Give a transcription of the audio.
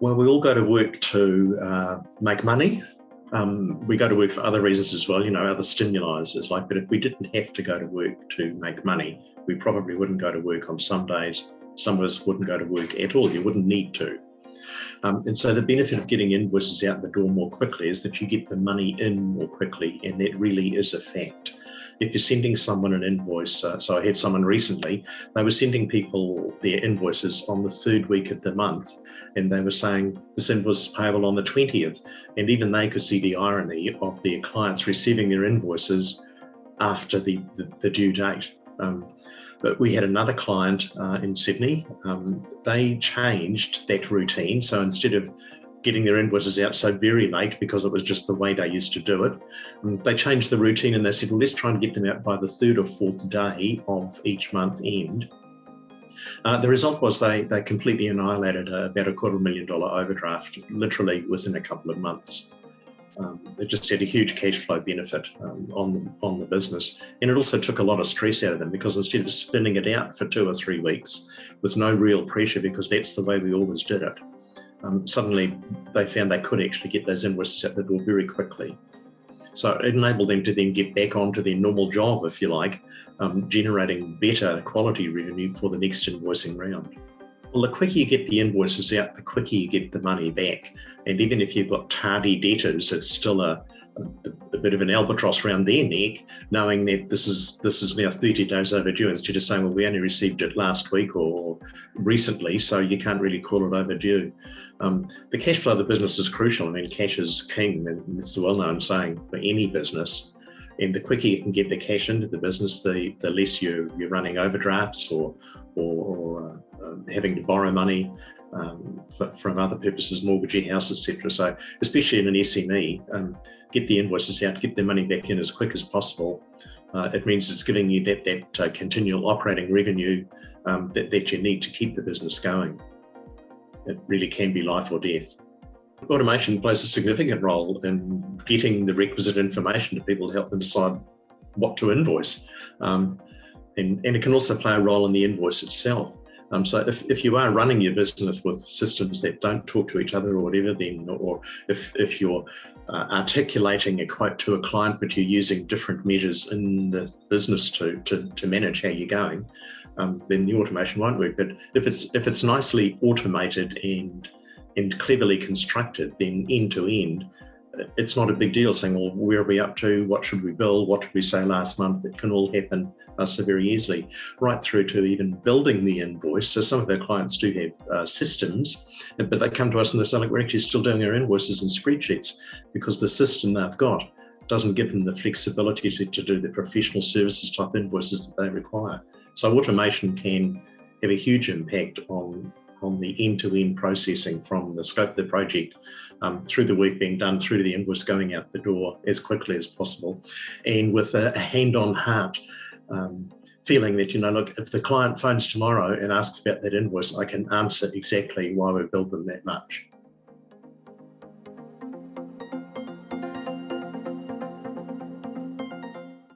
Well, we all go to work to make money. We go to work for other reasons as well, other stimulizers. But if we didn't have to go to work to make money, we probably wouldn't go to work on some days. Some of us wouldn't go to work at all. You wouldn't need to. And so the benefit of getting invoices out the door more quickly is that you get the money in more quickly, and that really is a fact. If you're sending someone an invoice, so I had someone recently, they were sending people their invoices on the third week of the month, and they were saying this invoice is payable on the 20th, and even they could see the irony of their clients receiving their invoices after the due date. But we had another client in Sydney. They changed that routine. So instead of getting their invoices out so very late because it was just the way they used to do it, they changed the routine and they said, well, let's try and get them out by the third or fourth day of each month end. The result was they completely annihilated about $250,000 overdraft, literally within a couple of months. It just had a huge cash flow benefit on the business. And it also took a lot of stress out of them, because instead of spinning it out for 2 or 3 weeks with no real pressure, because that's the way we always did it, suddenly they found they could actually get those invoices out the door very quickly. So it enabled them to then get back onto their normal job, if you like, generating better quality revenue for the next invoicing round. Well, the quicker you get the invoices out, the quicker you get the money back. And even if you've got tardy debtors, it's still a bit of an albatross around their neck, knowing that this is now 30 days overdue, instead of saying, well, we only received it last week or recently, so you can't really call it overdue. The cash flow of the business is crucial. I mean, cash is king, and it's a well-known saying for any business. And the quicker you can get the cash into the business, the less you're running overdrafts or having to borrow money from other purposes, mortgage your house, etc. So especially in an SME, get the invoices out, get the money back in as quick as possible. It means it's giving you that continual operating revenue that you need to keep the business going. It really can be life or death. Automation plays a significant role in getting the requisite information to people to help them decide what to invoice. And it can also play a role in the invoice itself. So if you are running your business with systems that don't talk to each other or whatever, then, or if you're articulating a quote to a client, but you're using different measures in the business to manage how you're going, then the automation won't work. But if it's nicely automated and cleverly constructed, then end to end, it's not a big deal saying, well, where are we up to? What should we bill? What did we say last month? It can all happen so very easily, right through to even building the invoice. So some of our clients do have systems, but they come to us and they say, like, we're actually still doing our invoices in spreadsheets, because the system they've got doesn't give them the flexibility to do the professional services type invoices that they require. So automation can have a huge impact on the end-to-end processing, from the scope of the project through the work being done, through to the invoice going out the door as quickly as possible, and with a hand-on-heart feeling that, look, if the client phones tomorrow and asks about that invoice, I can answer exactly why we billed them that much.